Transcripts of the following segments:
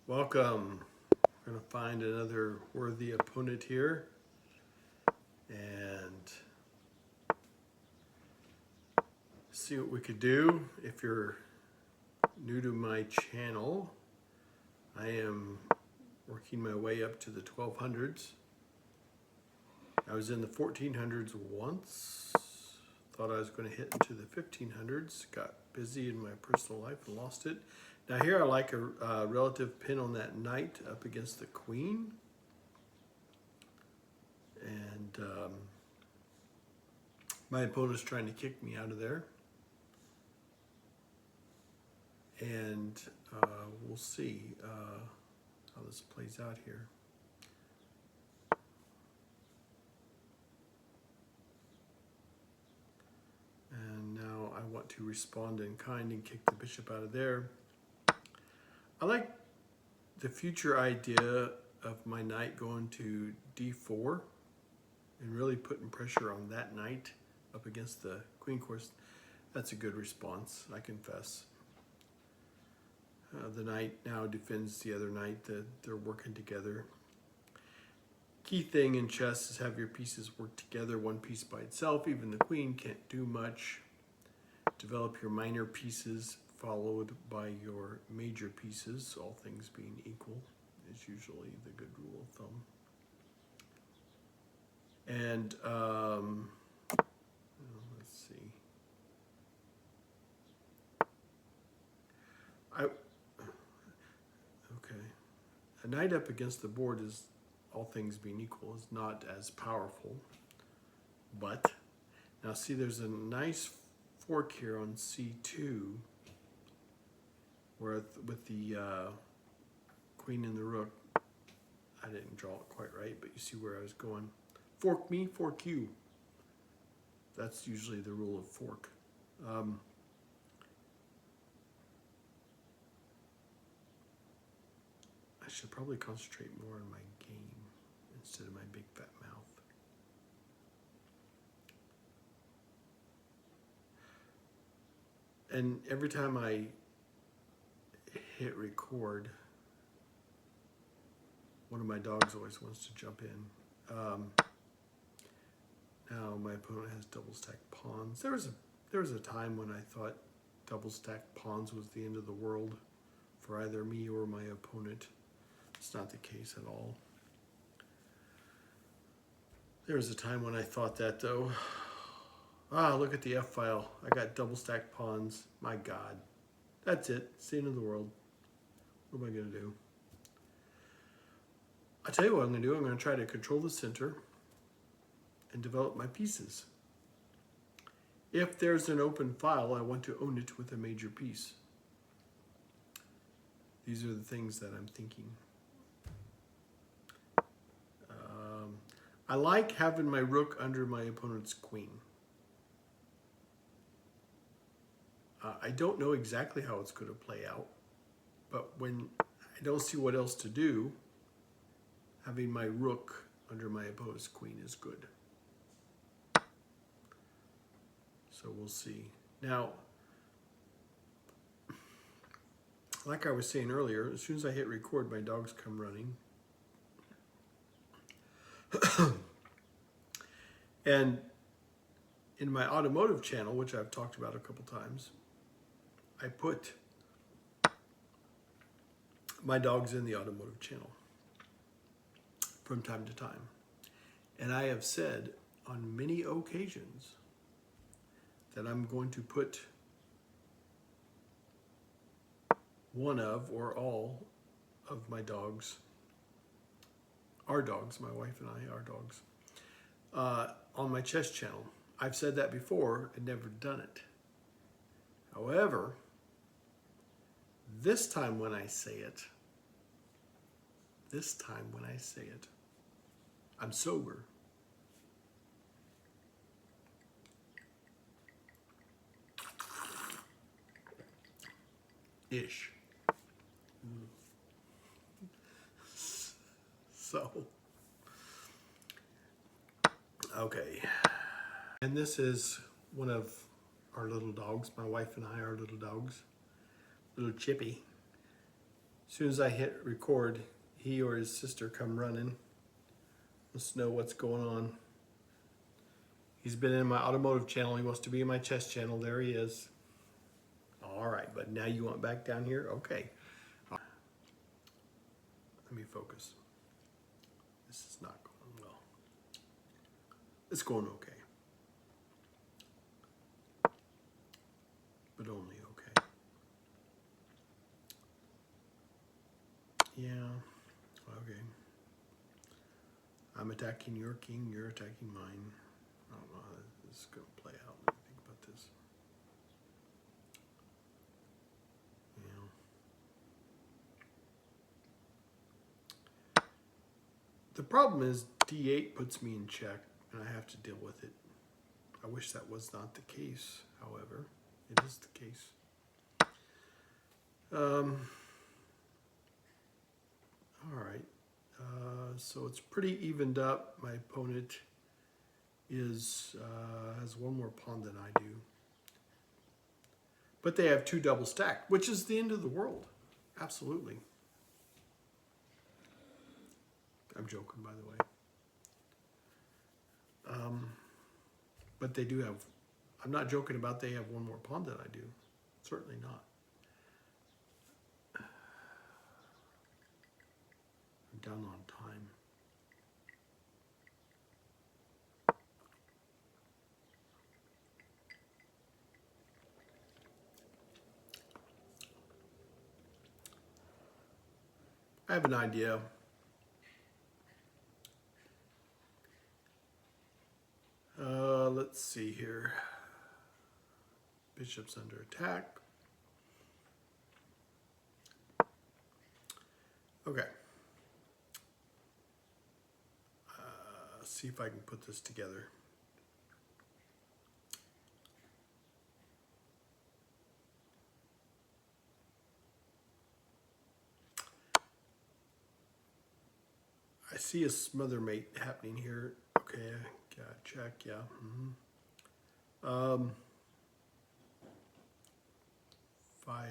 Welcome. We're going to find another worthy opponent here and see what we could do. If you're new to my channel, I am working my way up to the 1200s. I was in the 1400s once. Thought I was going to hit into the 1500s. Got busy in my personal life and lost it. Now here I like a relative pin on that knight up against the queen. And my opponent's trying to kick me out of there. And we'll see how this plays out here. And now I want to respond in kind and kick the bishop out of there. I like the future idea of my knight going to d4 and really putting pressure on that knight up against the queen. Of course, that's a good response, I confess. The knight now defends the other knight, that they're working together. Key thing in chess is have your pieces work together, one piece by itself. Even the queen can't do much. Develop your minor pieces followed by your major pieces, all things being equal, is usually the good rule of thumb. And let's see. Okay. A knight up against the board is, all things being equal, is not as powerful. But now see, there's a nice fork here on c2, where with the queen and the rook, I didn't draw it quite right, but you see where I was going. Fork me, fork you. That's usually the rule of fork. I should probably concentrate more on my game instead of my big fat mouth. And every time I hit record, one of my dogs always wants to jump in. Now my opponent has double stacked pawns. There was a time when I thought double stacked pawns was the end of the world for either me or my opponent. It's not the case at all. There was a time when I thought that, though. Look at the F file. I got double stacked pawns. My God. That's it. It's the end of the world. What am I going to do? I'll tell you what I'm going to do. I'm going to try to control the center and develop my pieces. If there's an open file, I want to own it with a major piece. These are the things that I'm thinking. I like having my rook under my opponent's queen. I don't know exactly how it's going to play out, but when I don't see what else to do, having my rook under my opponent's queen is good. So we'll see. Now, like I was saying earlier, as soon as I hit record, my dogs come running. And in my automotive channel, which I've talked about a couple times, I put my dogs in the automotive channel from time to time. And I have said on many occasions that I'm going to put one of or all of my dogs, our dogs, my wife and I, our dogs, on my chess channel. I've said that before and never done it. However, this time when I say it, I'm sober. Ish. So, okay. And this is one of our little dogs. My wife and I are little dogs. Little Chippy. As soon as I hit record, he or his sister come running. Let's know what's going on. He's been in my automotive channel. He wants to be in my chess channel. There he is. All right, but now you want back down here? Okay. Let me focus. This is not going well. It's going okay. But only okay. Yeah. Okay. I'm attacking your king, you're attacking mine. I don't know how this is going to play out. Let me think about this. Yeah. The problem is d8 puts me in check, and I have to deal with it. I wish that was not the case, however. It is the case. All right. So it's pretty evened up. My opponent is has one more pawn than I do. But they have two double stacked, which is the end of the world. Absolutely. I'm joking, by the way. But they do have, I'm not joking about they have one more pawn than I do. Certainly not. I'm down on time. I have an idea. Let's see here. Bishop's under attack. Okay. See if I can put this together. I see a smother mate happening here. Okay, got check, yeah. If I,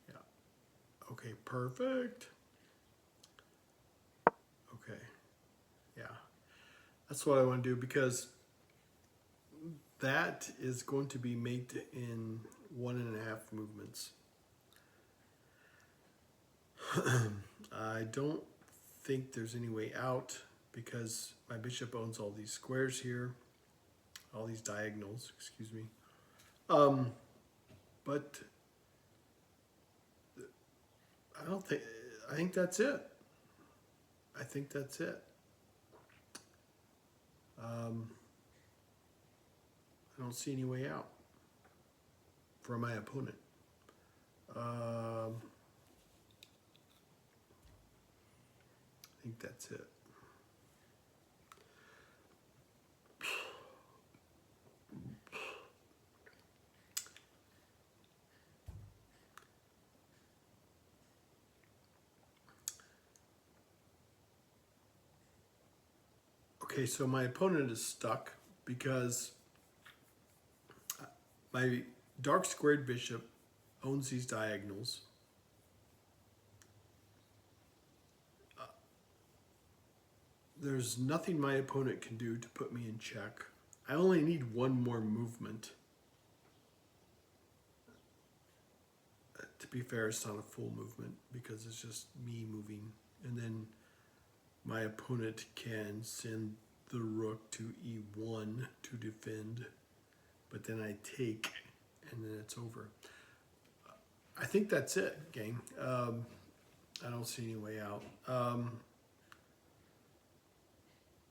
yeah, okay, perfect. Okay, yeah, that's what I want to do because that is going to be mate in 1.5 movements. I don't think there's any way out because my bishop owns all these squares here, all these diagonals, excuse me. But I think that's it. I think that's it. I don't see any way out for my opponent. I think that's it. Okay, so my opponent is stuck because my dark squared bishop owns these diagonals. There's nothing my opponent can do to put me in check. I only need one more movement. To be fair, it's not a full movement because it's just me moving. And then my opponent can send the rook to e1 to defend, but then I take, and then it's over. I think that's it, gang. I don't see any way out.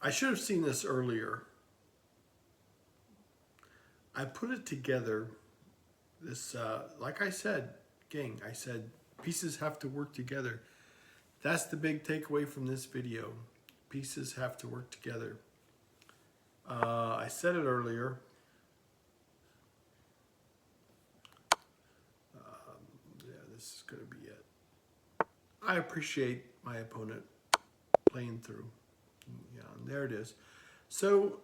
I should have seen this earlier. I put it together. This, like I said, gang, I said pieces have to work together. That's the big takeaway from this video. Pieces have to work together. I said it earlier. Yeah, this is going to be it. I appreciate my opponent playing through. Yeah, and there it is. So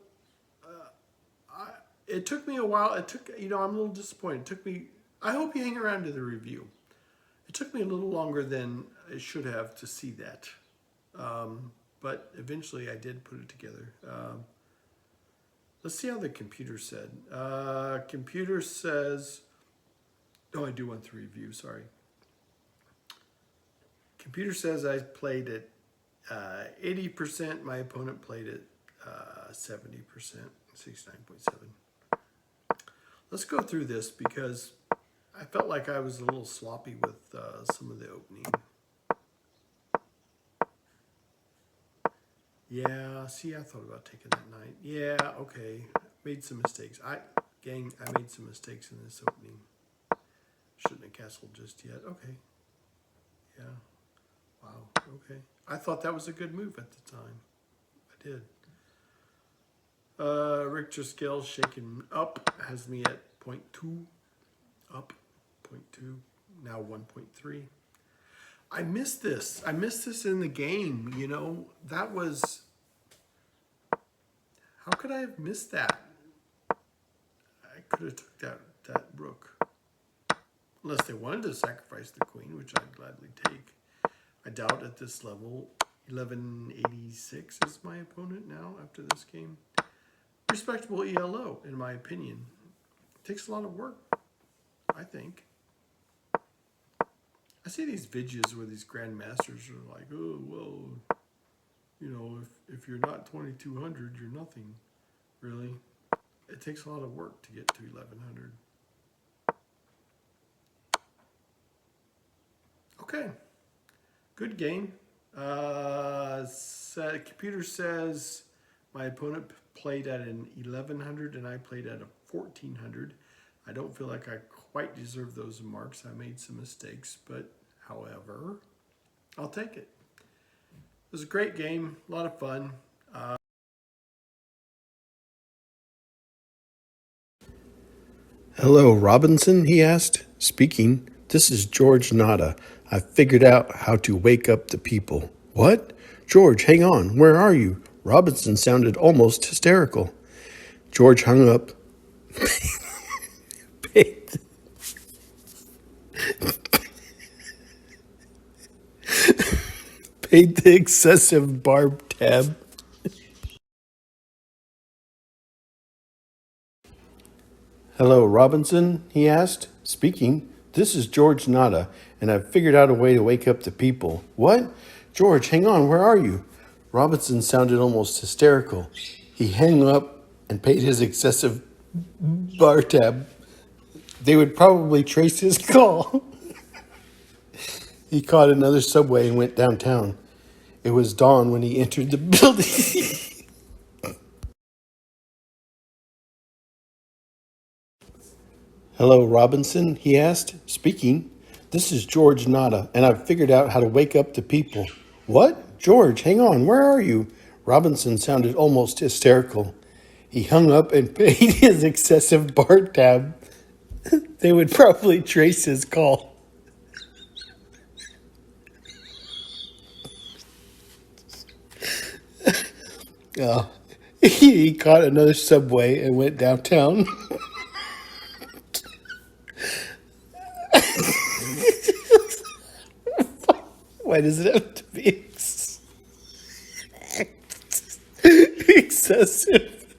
it took me a while. It took, I'm a little disappointed. It took me I hope you hang around to the review. It took me a little longer than it should have to see that. But eventually I did put it together. Let's see how the computer said. Computer says, oh, I do want the review, sorry. Computer says I played at 80%. My opponent played at 70%, 69.7. Let's go through this because I felt like I was a little sloppy with some of the opening. Yeah, see, I thought about taking that knight. Yeah, okay, made some mistakes. I made some mistakes in this opening. Shouldn't have castled just yet. Okay, yeah, wow, okay. I thought that was a good move at the time. I did. Richter scale shaken up has me at 0.2, up 0.2, now 1.3. I missed this. I missed this in the game, you know. That was... How could I have missed that? I could have took that rook. Unless they wanted to sacrifice the queen, which I'd gladly take. I doubt at this level. 1186 is my opponent now after this game. Respectable ELO, in my opinion. It takes a lot of work, I think. I see these videos where these grandmasters are like, oh, well, you know, if you're not 2200, you're nothing, really. It takes a lot of work to get to 1100. Okay, good game. Computer says my opponent played at an 1100 and I played at a 1400. I don't feel like I quite deserve those marks. I made some mistakes, but however, I'll take it. It was a great game, a lot of fun. Hello, Robinson, he asked. Speaking. This is George Nada. I've figured out how to wake up the people. What? George, hang on. Where are you? Robinson sounded almost hysterical. George hung up. paid, paid the excessive barb tab. Hello, Robinson, he asked. Speaking. This is George Nada, and I've figured out a way to wake up the people. What? George, hang on, where are you? Robinson sounded almost hysterical. He hung up and paid his excessive bar tab. They would probably trace his call. He caught another subway and went downtown. It was dawn when he entered the building. Hello, Robinson, he asked. Speaking. This is George Nada, and I've figured out how to wake up the people. What? George, hang on, where are you? Robinson sounded almost hysterical. He hung up and paid his excessive bar tab. They would probably trace his call. He caught another subway and went downtown. Why does it have to be excessive?